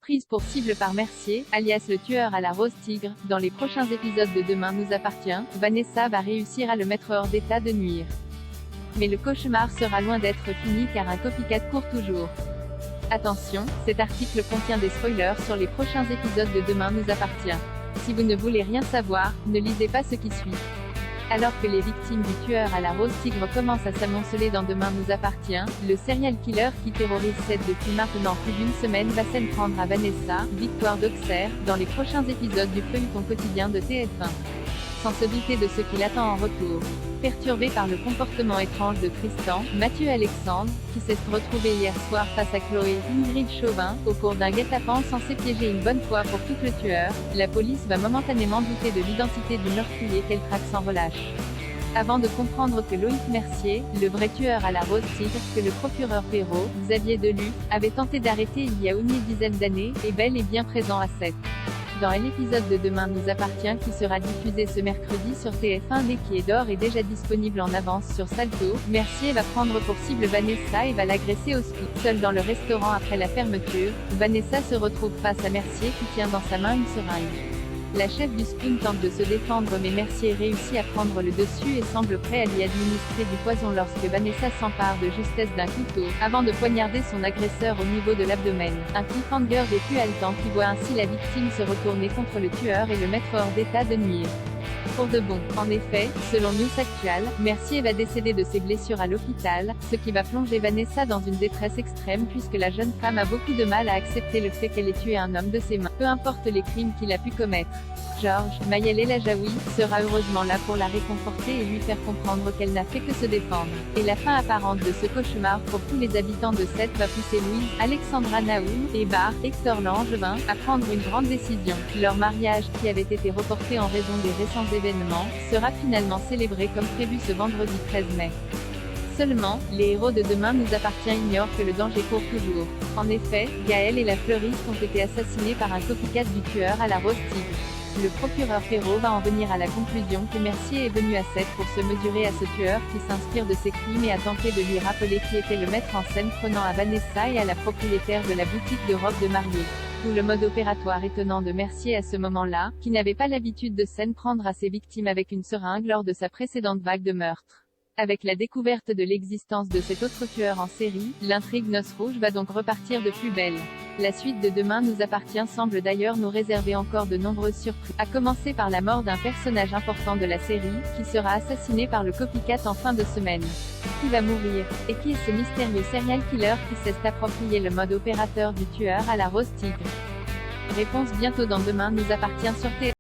Prise pour cible par Mercier, alias le tueur à la rose tigre, dans les prochains épisodes de Demain nous appartient, Vanessa va réussir à le mettre hors d'état de nuire. Mais le cauchemar sera loin d'être fini car un copycat court toujours. Attention, cet article contient des spoilers sur les prochains épisodes de Demain nous appartient. Si vous ne voulez rien savoir, ne lisez pas ce qui suit. Alors que les victimes du tueur à la rose tigre commencent à s'amonceler dans Demain nous appartient, le serial killer qui terrorise Seth depuis maintenant plus d'une semaine va s'en prendre à Vanessa, Victoire d'Auxerre, dans les prochains épisodes du feuilleton quotidien de TF1. Sans se douter de ce qui l'attend en retour. Perturbé par le comportement étrange de Tristan, Mathieu Alexandre, qui s'est retrouvé hier soir face à Chloé, Ingrid Chauvin, au cours d'un guet-apens censé piéger une bonne fois pour tout le tueur, la police va momentanément douter de l'identité du meurtrier qu'elle traque sans relâche. Avant de comprendre que Loïc Mercier, le vrai tueur à la rose tigre, que le procureur Perrault, Xavier Delu, avait tenté d'arrêter il y a une dizaine d'années, est bel et bien présent à Seth. Dans l'épisode de Demain nous appartient qui sera diffusé ce mercredi sur TF1 mais qui est d'or et déjà disponible en avance sur Salto, Mercier va prendre pour cible Vanessa et va l'agresser au ski. Seule dans le restaurant après la fermeture, Vanessa se retrouve face à Mercier qui tient dans sa main une seringue. La chef du Spoon tente de se défendre mais Mercier réussit à prendre le dessus et semble prêt à lui administrer du poison lorsque Vanessa s'empare de justesse d'un couteau, avant de poignarder son agresseur au niveau de l'abdomen. Un cliffhanger des plus haletants qui voit ainsi la victime se retourner contre le tueur et le mettre hors d'état de nuire. Pour de bon. En effet, selon News Actual, Mercier va décéder de ses blessures à l'hôpital, ce qui va plonger Vanessa dans une détresse extrême puisque la jeune femme a beaucoup de mal à accepter le fait qu'elle ait tué un homme de ses mains, peu importe les crimes qu'il a pu commettre. Georges, Mayel El-Ajaoui, sera heureusement là pour la réconforter et lui faire comprendre qu'elle n'a fait que se défendre. Et la fin apparente de ce cauchemar pour tous les habitants de Seth va pousser Louise, Alexandra Naoum, et Hector Langevin, à prendre une grande décision. Leur mariage, qui avait été reporté en raison des récents événements, sera finalement célébré comme prévu ce vendredi 13 mai. Seulement, les héros de Demain nous appartient ignorent que le danger court toujours. En effet, Gaël et la fleuriste ont été assassinés par un copycat du tueur à la rose tigre. Le procureur Perrault va en venir à la conclusion que Mercier est venu à Seth pour se mesurer à ce tueur qui s'inspire de ses crimes et a tenté de lui rappeler qui était le maître en scène prenant à Vanessa et à la propriétaire de la boutique de robes de mariée. D'où le mode opératoire étonnant de Mercier à ce moment-là, qui n'avait pas l'habitude de s'en prendre à ses victimes avec une seringue lors de sa précédente vague de meurtres. Avec la découverte de l'existence de cet autre tueur en série, l'intrigue Noce Rouge va donc repartir de plus belle. La suite de Demain nous appartient semble d'ailleurs nous réserver encore de nombreuses surprises, à commencer par la mort d'un personnage important de la série, qui sera assassiné par le copycat en fin de semaine. Qui va mourir? Et qui est ce mystérieux serial killer qui s'est approprié le mode opérateur du tueur à la rose tigre? Réponse bientôt dans Demain nous appartient sur TF1.